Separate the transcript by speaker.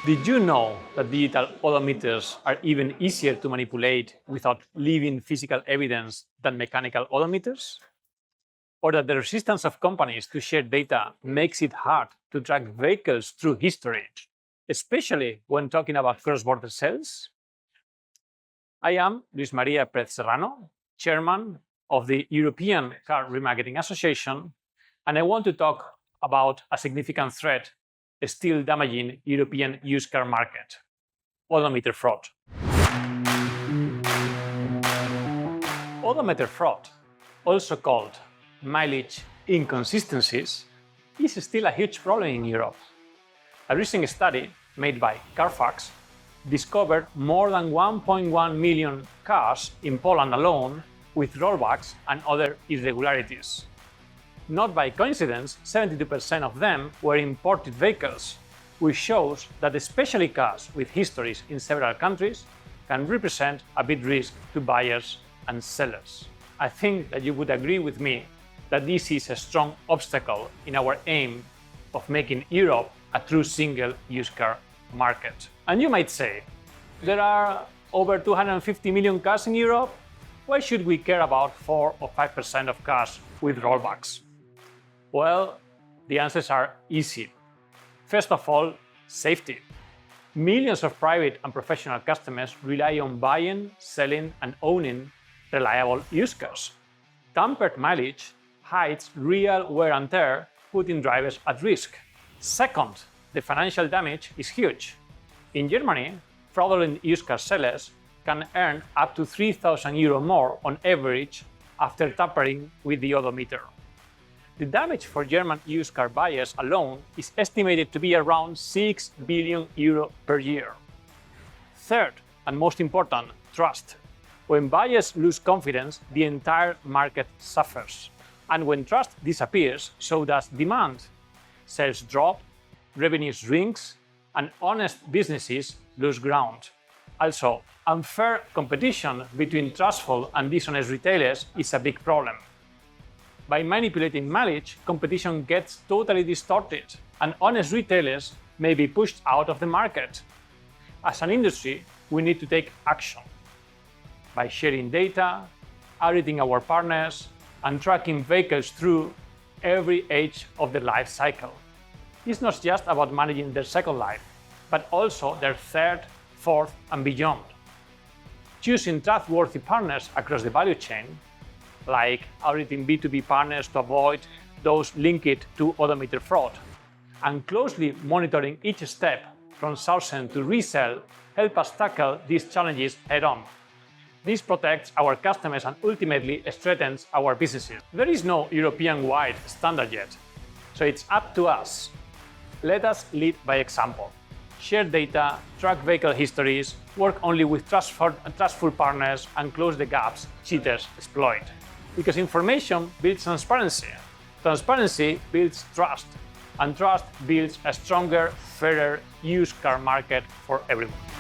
Speaker 1: Did you know that digital odometers are even easier to manipulate without leaving physical evidence than mechanical odometers? Or that the resistance of companies to share data makes it hard to track vehicles through history, especially when talking about cross-border sales? I am Maria Perez-Serrano, chairman of the European Car Remarketing Association, and I want to talk about a significant threat still damaging European used car market: odometer fraud. Odometer fraud, also called mileage inconsistencies, is still a huge problem in Europe. A recent study made by Carfax discovered more than 1.1 million cars in Poland alone with rollbacks and other irregularities. Not by coincidence, 72% of them were imported vehicles, which shows that especially cars with histories in several countries can represent a big risk to buyers and sellers. I think that you would agree with me that this is a strong obstacle in our aim of making Europe a true single used car market. And you might say, there are over 250 million cars in Europe. Why should we care about 4 or 5% of cars with rollbacks? Well, the answers are easy. First of all, safety. Millions of private and professional customers rely on buying, selling, and owning reliable used cars. Tampered mileage hides real wear and tear, putting drivers at risk. Second, the financial damage is huge. In Germany, fraudulent used car sellers can earn up to 3,000 euro more on average after tampering with the odometer. The damage for German used car buyers alone is estimated to be around 6 billion euro per year. Third, and most important, trust. When buyers lose confidence, the entire market suffers. And when trust disappears, so does demand. Sales drop, revenue shrinks, and honest businesses lose ground. Also, unfair competition between trustful and dishonest retailers is a big problem. By manipulating mileage, competition gets totally distorted, and honest retailers may be pushed out of the market. As an industry, we need to take action by sharing data, auditing our partners, and tracking vehicles through every age of the life cycle. It's not just about managing their second life, but also their third, fourth, and beyond. Choosing trustworthy partners across the value chain, like auditing B2B partners to avoid those linked to odometer fraud, and closely monitoring each step from sourcing to resell, help us tackle these challenges head-on. This protects our customers and ultimately strengthens our businesses. There is no European-wide standard yet, so it's up to us. Let us lead by example. Share data, track vehicle histories, work only with trustful partners, and close the gaps cheaters exploit. Because information builds transparency. Transparency builds trust, and trust builds a stronger, fairer used car market for everyone.